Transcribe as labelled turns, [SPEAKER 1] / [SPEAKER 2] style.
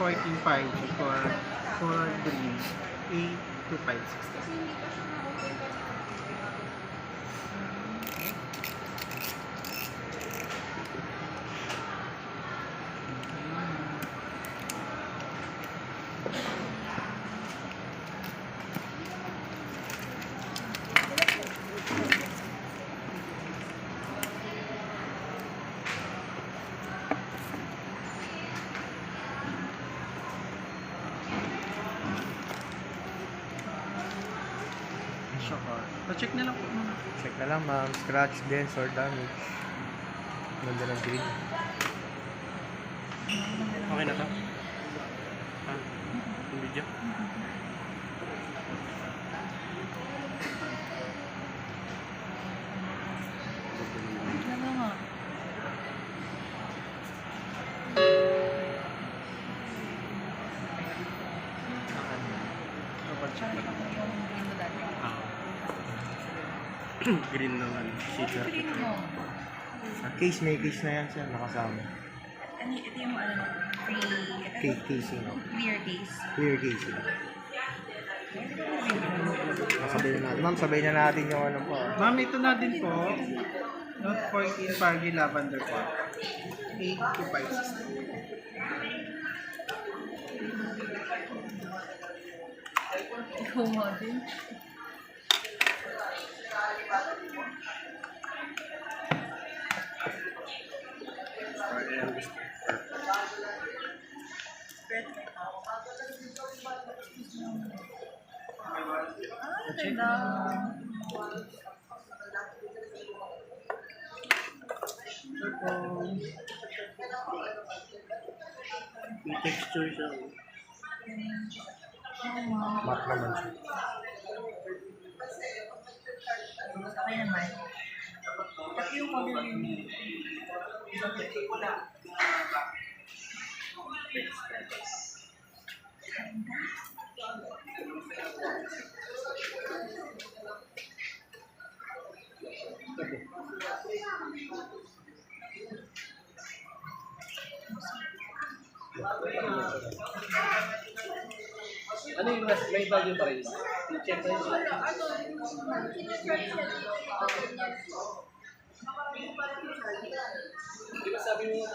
[SPEAKER 1] 14 5G for green, 8 to 560.
[SPEAKER 2] Kasi hindi pa siya na-open.
[SPEAKER 1] Shokar. Pa-check na lang po muna.
[SPEAKER 3] Check na lang ma'am. Scratch, dents, or damage. Ganda ng green.
[SPEAKER 1] Okay na to? Ha? Yung video?
[SPEAKER 2] Ano nga?
[SPEAKER 1] Pa-check na lang.
[SPEAKER 2] Yung green mo dati.
[SPEAKER 1] Green naman. Shaker.
[SPEAKER 2] Green mo.
[SPEAKER 3] Case, may case na yan siya. Nakasama.
[SPEAKER 2] Ito yung ano, free,
[SPEAKER 3] Casing.
[SPEAKER 2] clear case.
[SPEAKER 3] Clear casing. Sabay na natin. Ma'am, sabay na natin yung ano po.
[SPEAKER 1] Ma'am, ito na din po. Note 14 Pargy Lavender po. 8 to 560.
[SPEAKER 2] Ikaw mo din. Ganda.
[SPEAKER 1] May texture siya.
[SPEAKER 3] Matte naman siya.
[SPEAKER 2] Okay naman. Pati yung color yun.
[SPEAKER 4] Ano yung mas may value pa rin? I-check na yun.
[SPEAKER 2] Wala, ano, sinasarge siya dito.
[SPEAKER 4] Di ba sabi mo